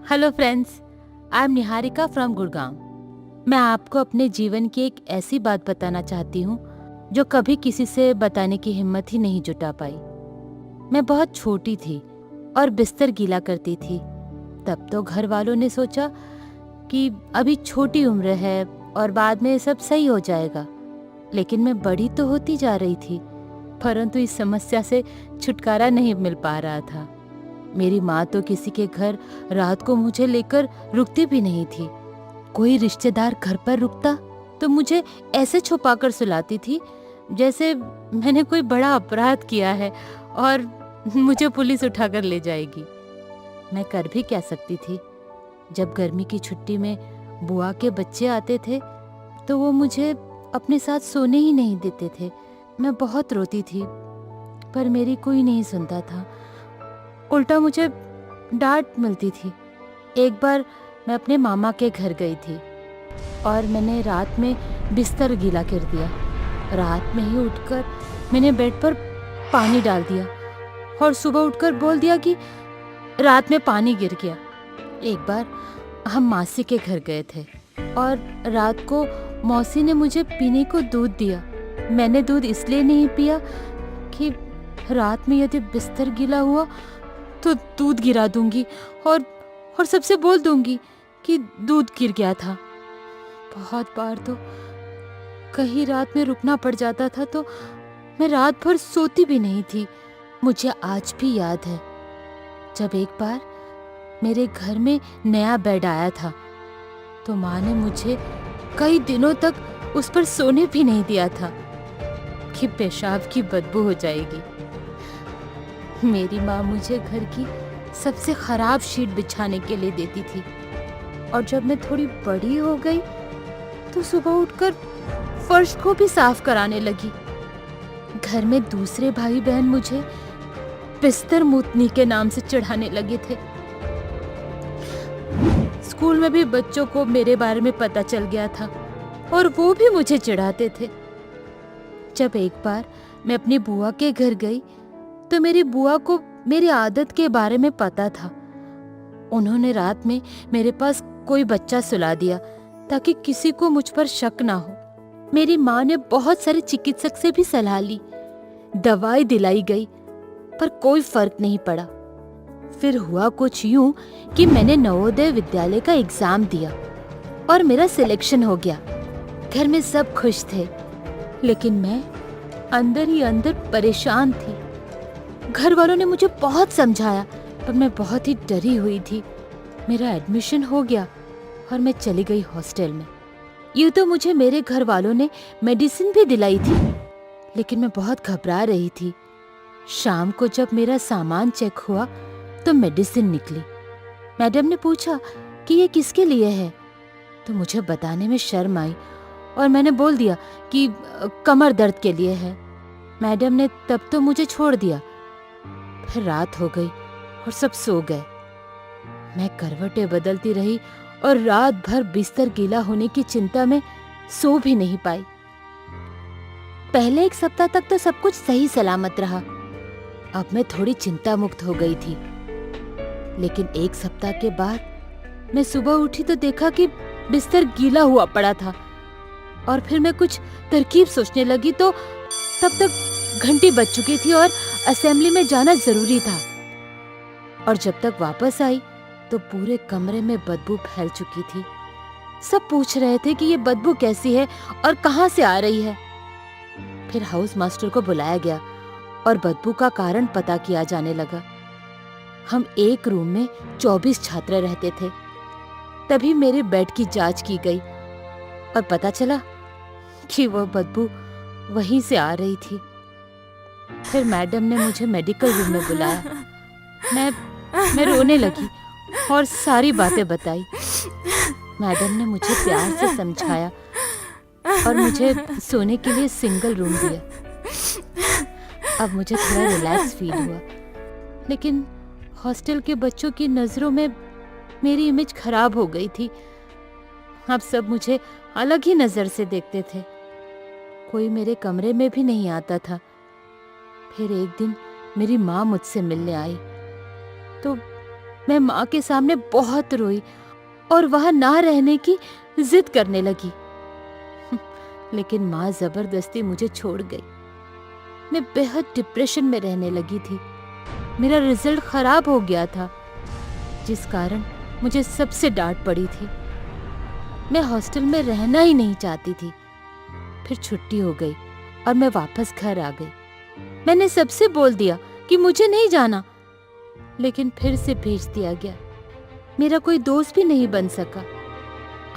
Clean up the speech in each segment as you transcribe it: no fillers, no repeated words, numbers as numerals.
Hello friends, I am Niharika from Gurgaon. मैं आपको अपने जीवन की एक ऐसी बात बताना चाहती हूँ जो कभी किसी से बताने की हिम्मत ही नहीं जुटा पाई। मैं बहुत छोटी थी और बिस्तर गीला करती थी। तब तो घर वालों ने सोचा कि अभी छोटी उम्र है और बाद में सब सही हो जाएगा। लेकिन मैं बड़ी तो होती जा रही थी, परंतु इस समस्या से छुटकारा नहीं मिल पा रहा था। मेरी माँ तो किसी के घर रात को मुझे लेकर रुकती भी नहीं थी। कोई रिश्तेदार घर पर रुकता तो मुझे ऐसे छुपाकर सुलाती थी जैसे मैंने कोई बड़ा अपराध किया है और मुझे पुलिस उठाकर ले जाएगी। मैं कर भी क्या सकती थी। जब गर्मी की छुट्टी में बुआ के बच्चे आते थे तो वो मुझे अपने साथ सोने ही नहीं देते थे। मैं बहुत रोती थी, पर मेरी कोई नहीं सुनता था। उल्टा मुझे डांट मिलती थी। एक बार मैं अपने मामा के घर गई थी और मैंने रात में बिस्तर गीला कर दिया। रात में ही उठकर मैंने बेड पर पानी डाल दिया और सुबह उठकर बोल दिया कि रात में पानी गिर गया। एक बार हम मासी के घर गए थे और रात को मौसी ने मुझे पीने को दूध दिया। मैंने दूध इसलिए नहीं पिया कि रात में यदि बिस्तर गीला हुआ तो दूध गिरा दूंगी और सबसे बोल दूंगी कि दूध गिर गया था। बहुत बार तो कहीं रात में रुकना पड़ जाता था तो मैं रात भर सोती भी नहीं थी। मुझे आज भी याद है जब एक बार मेरे घर में नया बेड आया था तो माँ ने मुझे कई दिनों तक उस पर सोने भी नहीं दिया था कि पेशाब की बदबू हो जाएगी। मेरी माँ मुझे घर की सबसे खराब शीट बिछाने के लिए देती थी और जब मैं थोड़ी बड़ी हो गई तो सुबह उठकर फर्श को भी साफ कराने लगी। घर में दूसरे भाई बहन मुझे बिस्तर मूतनी के नाम से चिढ़ाने लगे थे। स्कूल में भी बच्चों को मेरे बारे में पता चल गया था और वो भी मुझे चिढ़ाते थे। जब एक बार मैं अपनी बुआ के घर गई तो मेरी बुआ को मेरी आदत के बारे में पता था। उन्होंने रात में मेरे पास कोई बच्चा सुला दिया ताकि किसी को मुझ पर शक ना हो। मेरी माँ ने बहुत सारे चिकित्सक से भी सलाह ली, दवाई दिलाई गई, पर कोई फर्क नहीं पड़ा। फिर हुआ कुछ यूं कि मैंने नवोदय विद्यालय का एग्जाम दिया और मेरा सिलेक्शन हो गया। घर में सब खुश थे, लेकिन मैं अंदर ही अंदर परेशान थी। घर वालों ने मुझे बहुत समझाया, पर मैं बहुत ही डरी हुई थी। मेरा एडमिशन हो गया और मैं चली गई हॉस्टल में। यूं तो मुझे मेरे घर वालों ने मेडिसिन भी दिलाई थी, लेकिन मैं बहुत घबरा रही थी। शाम को जब मेरा सामान चेक हुआ तो मेडिसिन निकली। मैडम ने पूछा कि ये किसके लिए है, तो मुझे बताने में शर्म आई और मैंने बोल दिया कि कमर दर्द के लिए है। मैडम ने तब तो मुझे छोड़ दिया। फिर रात हो गई और सब सो गए। मैं करवटें बदलती रही और रात भर बिस्तर गीला होने की चिंता में सो भी नहीं पाई। पहले एक सप्ताह तक तो सब कुछ सही सलामत रहा। अब मैं थोड़ी चिंता मुक्त हो गई थी, लेकिन एक सप्ताह के बाद मैं सुबह उठी तो देखा कि बिस्तर गीला हुआ पड़ा था और फिर मैं कुछ तरकीब सोचने लगी तो तब तक घंटी बज चुकी थी और असेंबली में जाना जरूरी था। और जब तक वापस आई तो पूरे कमरे में बदबू फैल चुकी थी। सब पूछ रहे थे कि ये बदबू कैसी है और कहां से आ रही है। फिर हाउस मास्टर को बुलाया गया और बदबू का कारण पता किया जाने लगा। हम एक रूम में 24 छात्र रहते थे। तभी मेरे बेड की जांच की गई और पता चला कि वह बदबू वहीं से आ रही थी। फिर मैडम ने मुझे मेडिकल रूम में बुलाया। मैं रोने लगी और सारी बातें बताई। मैडम ने मुझे प्यार से समझाया और मुझे सोने के लिए सिंगल रूम दिया। अब मुझे थोड़ा रिलैक्स फील हुआ, लेकिन हॉस्टल के बच्चों की नजरों में मेरी इमेज खराब हो गई थी। अब सब मुझे अलग ही नजर से देखते थे। कोई मेरे कमरे में भी नहीं आता था। फिर एक दिन मेरी माँ मुझसे मिलने आई तो मैं माँ के सामने बहुत रोई और वहां ना रहने की जिद करने लगी। लेकिन माँ जबरदस्ती मुझे छोड़ गई। मैं बेहद डिप्रेशन में रहने लगी थी। मेरा रिजल्ट खराब हो गया था, जिस कारण मुझे सबसे डांट पड़ी थी। मैं हॉस्टल में रहना ही नहीं चाहती थी। फिर छुट्टी हो गई और मैं वापस घर आ गई। मैंने सबसे बोल दिया कि मुझे नहीं जाना, लेकिन फिर से भेज दिया गया। मेरा कोई दोस्त भी नहीं बन सका।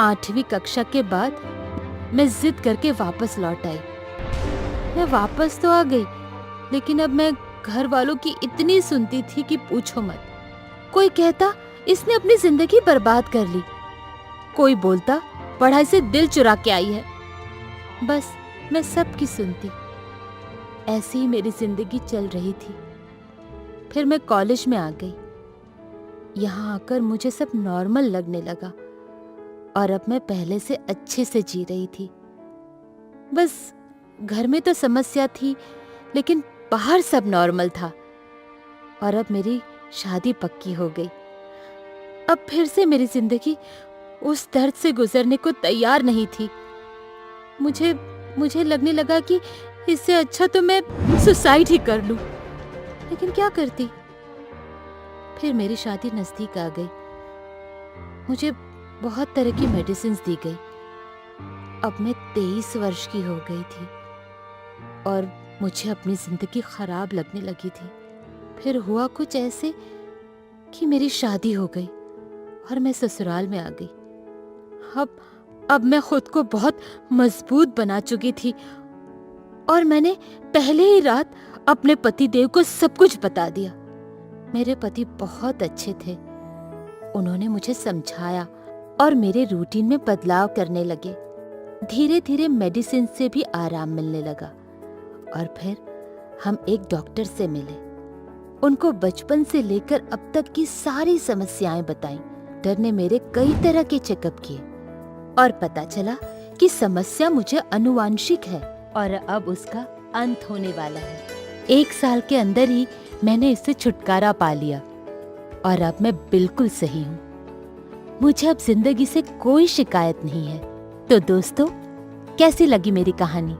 8वीं कक्षा के बाद मैं जिद करके वापस लौट आई। मैं वापस तो आ गई, लेकिन अब मैं घर वालों की इतनी सुनती थी कि पूछो मत। कोई कहता इसने अपनी जिंदगी बर्बाद कर ली, कोई बोलता पढ़ाई से दिल चुरा के आई है। बस मैं सबकी सुनती। ऐसी ही मेरी जिंदगी चल रही थी। फिर मैं कॉलेज में आ गई। यहाँ आकर मुझे सब नॉर्मल लगने लगा और अब मैं पहले से अच्छे से जी रही थी। बस घर में तो समस्या थी, लेकिन बाहर सब नॉर्मल था। और अब मेरी शादी पक्की हो गई। अब फिर से मेरी जिंदगी उस दर्द से गुजरने को तैयार नहीं थी। मुझे लगने लगा कि इससे अच्छा तो मैं सुसाइड ही कर लूं। लेकिन क्या करती। फिर मेरी शादी नजदीक आ गई। मुझे बहुत तरह की मेडिसिन दी गई। अब मैं 23 वर्ष की हो गई थी और मुझे अपनी जिंदगी खराब लगने लगी थी। फिर हुआ कुछ ऐसे कि मेरी शादी हो गई और मैं ससुराल में आ गई। अब मैं खुद को बहुत मजबूत बना चुकी थी और मैंने पहले ही रात अपने पति देव को सब कुछ बता दिया। मेरे पति बहुत अच्छे थे। उन्होंने मुझे समझाया और मेरे रूटीन में बदलाव करने लगे। धीरे धीरे मेडिसिन से भी आराम मिलने लगा और फिर हम एक डॉक्टर से मिले। उनको बचपन से लेकर अब तक की सारी समस्याएं बताईं। डॉक्टर ने मेरे कई तरह के चेकअप किए और पता चला कि समस्या मुझे आनुवांशिक है और अब उसका अंत होने वाला है। 1 साल के अंदर ही मैंने इससे छुटकारा पा लिया और अब मैं बिल्कुल सही हूँ। मुझे अब जिंदगी से कोई शिकायत नहीं है। तो दोस्तों, कैसी लगी मेरी कहानी?